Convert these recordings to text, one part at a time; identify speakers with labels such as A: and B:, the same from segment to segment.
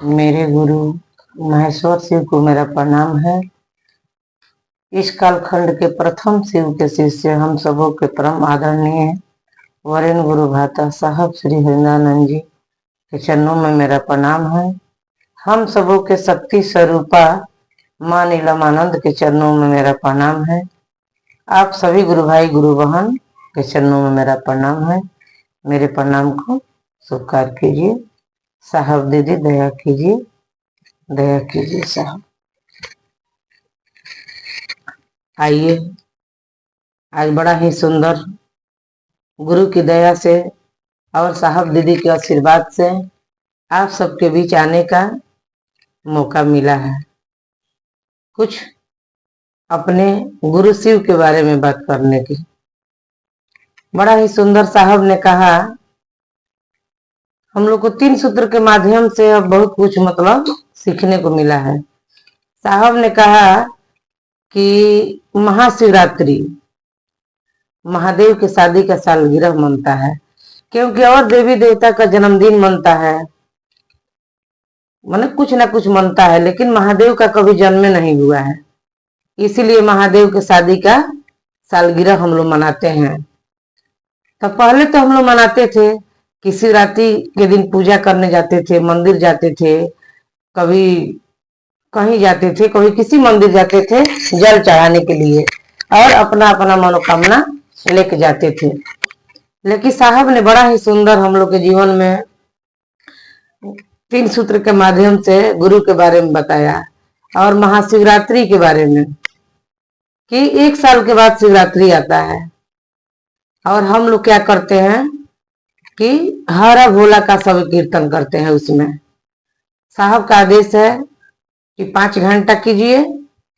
A: मेरे गुरु महेश्वर शिव को मेरा प्रणाम है। इस कालखंड के प्रथम शिव के शिष्य हम सबों के परम आदरणीय वरेण्य गुरु भ्राता साहब श्री हरिनानंद जी के चरणों में मेरा प्रणाम है। हम सबों के शक्ति स्वरूपा मां नीलमानंद के चरणों में मेरा प्रणाम है। आप सभी गुरु भाई गुरु बहन के चरणों में मेरा प्रणाम है। मेरे प्रणाम को स्वीकार कीजिए। साहब दीदी दया कीजिए साहब। आइए, आज बड़ा ही सुंदर गुरु की दया से और साहब दीदी के आशीर्वाद से आप सबके बीच आने का मौका मिला है। कुछ अपने गुरु शिव के बारे में बात करने की। बड़ा ही सुंदर साहब ने कहा, हम लोग को 3 सूत्र के माध्यम से अब बहुत कुछ सीखने को मिला है। साहब ने कहा कि महाशिवरात्रि महादेव की शादी का सालगिरह मनता है, क्योंकि और देवी देवता का जन्मदिन मनता है, माने कुछ ना कुछ मनता है, लेकिन महादेव का कभी जन्म नहीं हुआ है। इसीलिए महादेव की शादी का सालगिरह हम लोग मनाते हैं। तो पहले तो हम लोग मनाते थे कि शिवरात्रि के दिन पूजा करने जाते थे, मंदिर जाते थे, कभी कहीं जाते थे, कभी किसी मंदिर जाते थे जल चढ़ाने के लिए और अपना अपना मनोकामना लेके जाते थे। लेकिन साहब ने बड़ा ही सुंदर हम लोग के जीवन में 3 सूत्र के माध्यम से गुरु के बारे में बताया और महाशिवरात्रि के बारे में कि 1 साल के बाद शिवरात्रि आता है और हम लोग क्या करते हैं कि हरा भोला का सब कीर्तन करते हैं। उसमें साहब का आदेश है कि 5 घंटा कीजिए,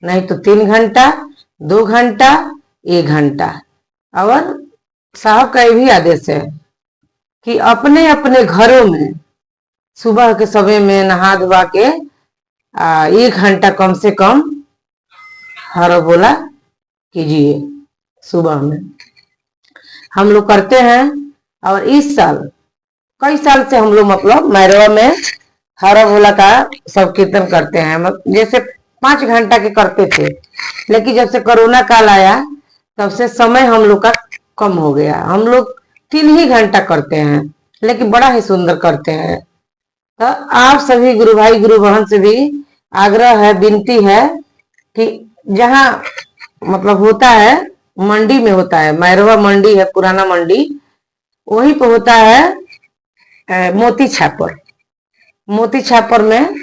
A: नहीं तो 3 घंटा, 2 घंटा, 1 घंटा। और साहब का ये भी आदेश है कि अपने अपने घरों में सुबह के समय में नहा धोवा के 1 घंटा कम से कम हरा भोला कीजिए। सुबह में हम लोग करते हैं। और इस साल कई साल से हम लोग मैरवा में हरा भोला का सब कीर्तन करते हैं। जैसे 5 घंटा के करते थे, लेकिन जब से कोरोना काल आया तब से समय हम लोग का कम हो गया। हम लोग 3 ही घंटा करते हैं, लेकिन बड़ा ही सुंदर करते हैं। तो आप सभी गुरु भाई गुरु बहन से भी आग्रह है, विनती है कि जहाँ होता है, मंडी में होता है, मैरवा मंडी है, पुराना मंडी, वहीं पे होता है मोती छापर में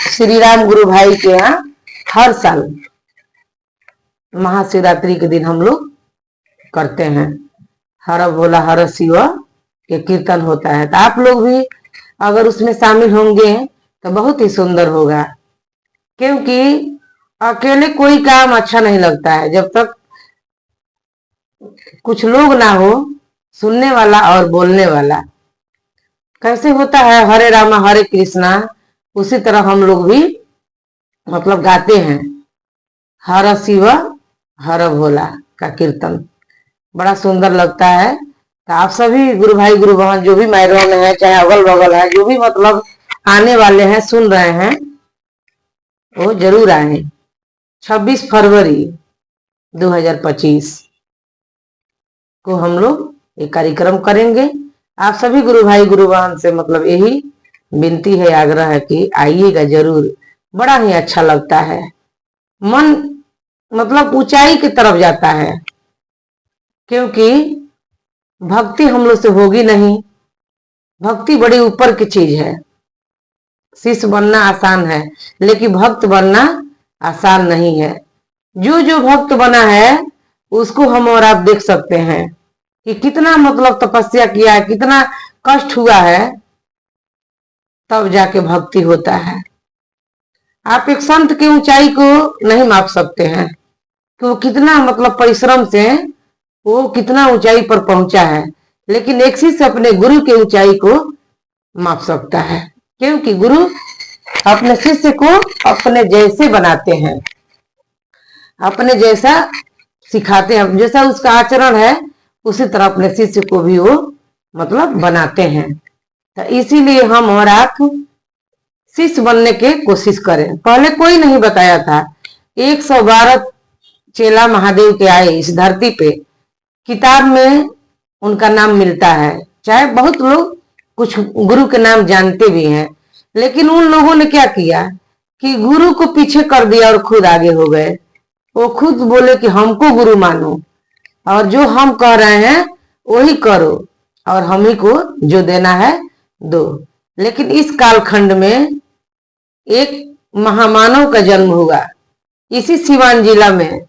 A: श्री राम गुरु भाई के यहाँ हर साल महाशिवरात्रि के दिन हम लोग करते हैं। हर भोला हर शिव के कीर्तन होता है। तो आप लोग भी अगर उसमें शामिल होंगे तो बहुत ही सुंदर होगा, क्योंकि अकेले कोई काम अच्छा नहीं लगता है जब तक कुछ लोग ना हो, सुनने वाला और बोलने वाला। कैसे होता है हरे रामा हरे कृष्णा, उसी तरह हम लोग भी गाते हैं हर शिव हर भोला का कीर्तन। बड़ा सुंदर लगता है। तो आप सभी गुरु भाई गुरु बहन जो भी मैरवा में है, चाहे अगल बगल है, जो भी आने वाले हैं, सुन रहे हैं, वो जरूर आए। 26 फरवरी 2025 को हम लोग एक कार्यक्रम करेंगे। आप सभी गुरु भाई गुरु बहन से यही विनती है, आग्रह है कि आइएगा जरूर। बड़ा ही अच्छा लगता है, मन ऊंचाई की तरफ जाता है, क्योंकि भक्ति हम लोग से होगी नहीं। भक्ति बड़ी ऊपर की चीज है। शिष्य बनना आसान है, लेकिन भक्त बनना आसान नहीं है। जो जो भक्त बना है उसको हम और आप देख सकते हैं कि कितना तपस्या किया है, कितना कष्ट हुआ है, तब जाके भक्ति होता है। आप एक संत की ऊंचाई को नहीं माप सकते हैं कि वो कितना परिश्रम से वो कितना ऊंचाई पर पहुंचा है, लेकिन एक शिष्य अपने गुरु की ऊंचाई को माप सकता है, क्योंकि गुरु अपने शिष्य को अपने जैसे बनाते हैं, अपने जैसा सिखाते हैं, जैसा उसका आचरण है उसी तरह अपने शिष्य को भी वो बनाते हैं। तो इसीलिए हम और आप शिष्य बनने के कोशिश करें। पहले कोई नहीं बताया था। 112 चेला महादेव के आए इस धरती पे, किताब में उनका नाम मिलता है। चाहे बहुत लोग कुछ गुरु के नाम जानते भी हैं, लेकिन उन लोगों ने क्या किया कि गुरु को पीछे कर दिया और खुद आगे हो गए। वो खुद बोले कि हमको गुरु मानो और जो हम कह रहे हैं वही करो और हम ही को जो देना है दो। लेकिन इस कालखंड में एक महामानव का जन्म हुआ इसी सिवान जिला में।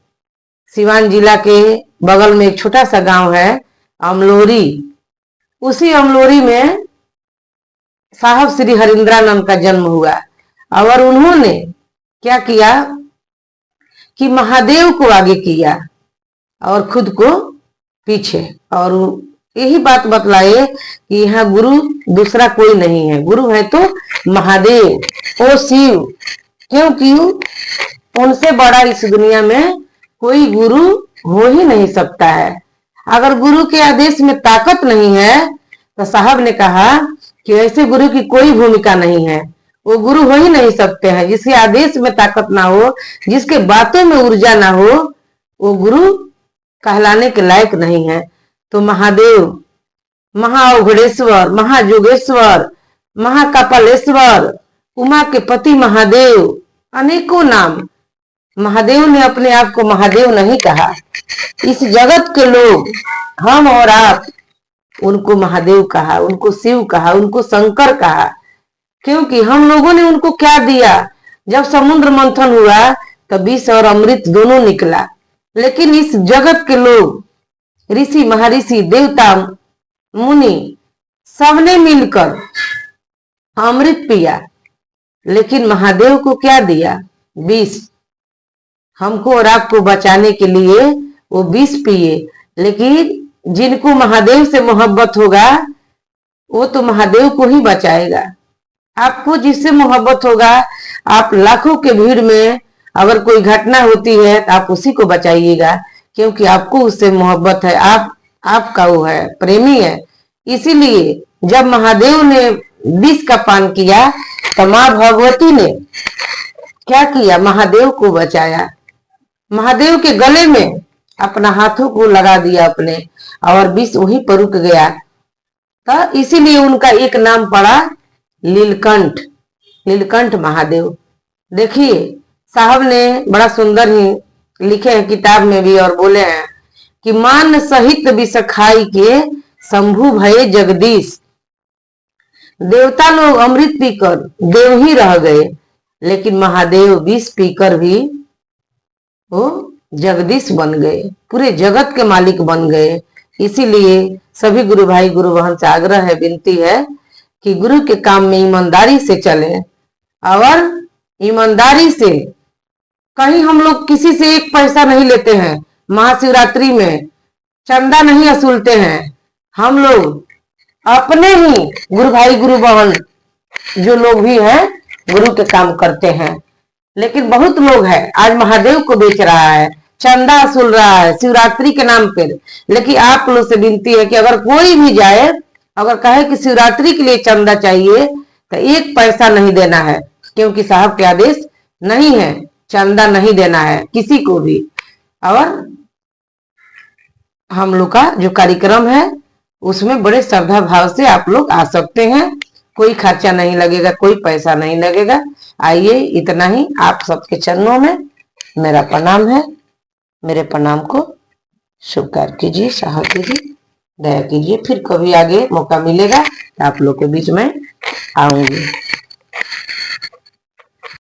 A: सिवान जिला के बगल में एक छोटा सा गांव है अमलोरी। उसी अमलोरी में साहब श्री हरिंद्रानंद का जन्म हुआ और उन्होंने क्या किया कि महादेव को आगे किया और खुद को पीछे, और यही बात बतलाए कि यहाँ गुरु दूसरा कोई नहीं है, गुरु है तो महादेव ओ शिव, क्योंकि उनसे बड़ा इस दुनिया में कोई गुरु हो ही नहीं सकता है। अगर गुरु के आदेश में ताकत नहीं है तो साहब ने कहा कि ऐसे गुरु की कोई भूमिका नहीं है, वो गुरु हो ही नहीं सकते हैं। जिसके आदेश में ताकत ना हो, जिसके बातों में ऊर्जा ना हो, वो गुरु कहलाने के लायक नहीं है। तो महादेव, महाअघड़ेश्वर, महाजोगेश्वर, महाकपालेश्वर, उमा के पति महादेव, अनेकों नाम। महादेव ने अपने आप को महादेव नहीं कहा। इस जगत के लोग, हम और आप, उनको महादेव कहा, उनको शिव कहा, उनको शंकर कहा, क्योंकि हम लोगों ने उनको क्या दिया। जब समुद्र मंथन हुआ तो विष और अमृत दोनों निकला, लेकिन इस जगत के लोग, ऋषि, महर्षि, देवता, मुनि, सबने मिलकर अमृत पिया, लेकिन महादेव को क्या दिया? विष। हमको और आपको बचाने के लिए वो विष पिए। लेकिन जिनको महादेव से मोहब्बत होगा वो तो महादेव को ही बचाएगा। आपको जिससे मोहब्बत होगा, आप लाखों के भीड़ में अगर कोई घटना होती है तो आप उसी को बचाइएगा, क्योंकि आपको उससे मोहब्बत है, आपका वो है, प्रेमी है। इसीलिए जब महादेव ने विष का पान किया तो माँ भगवती ने क्या किया? महादेव को बचाया। महादेव के गले में अपना हाथों को लगा दिया अपने, और विष वहीं पर रुक गया। तो इसीलिए उनका एक नाम पड़ा नीलकंठ, नीलकंठ महादेव। देखिए साहब ने बड़ा सुंदर ही लिखे हैं किताब में भी, और बोले हैं कि मान सहित विष खाई के शंभु भये जगदीश। देवता लोग अमृत पीकर देव ही रह गए, लेकिन महादेव विष पीकर भी वो जगदीश बन गए, पूरे जगत के मालिक बन गए। इसीलिए सभी गुरु भाई गुरु बहन से आग्रह है, विनती है कि गुरु के काम में ईमानदारी से चले, और ईमानदारी से कहीं हम लोग किसी से एक पैसा नहीं लेते हैं। महाशिवरात्रि में चंदा नहीं वसूलते हैं। हम लोग अपने ही गुरु भाई गुरु बहन जो लोग भी हैं गुरु के काम करते हैं। लेकिन बहुत लोग हैं आज महादेव को बेच रहा है, चंदा वसूल रहा है शिवरात्रि के नाम पर। लेकिन आप लोग से विनती है कि अगर कोई भी जाए, अगर कहे कि शिवरात्रि के लिए चंदा चाहिए तो एक पैसा नहीं देना है, क्योंकि साहब के आदेश नहीं है, चंदा नहीं देना है किसी को भी। और हम लोग का जो कार्यक्रम है उसमें बड़े श्रद्धा भाव से आप लोग आ सकते हैं, कोई खर्चा नहीं लगेगा, कोई पैसा नहीं लगेगा। आइए, इतना ही आप सबके चरणों में मेरा प्रणाम है। मेरे प्रणाम को स्वीकार कीजिए, सहाय कीजिए, दया कीजिए। फिर कभी आगे मौका मिलेगा तो आप लोग के बीच में आऊंगी।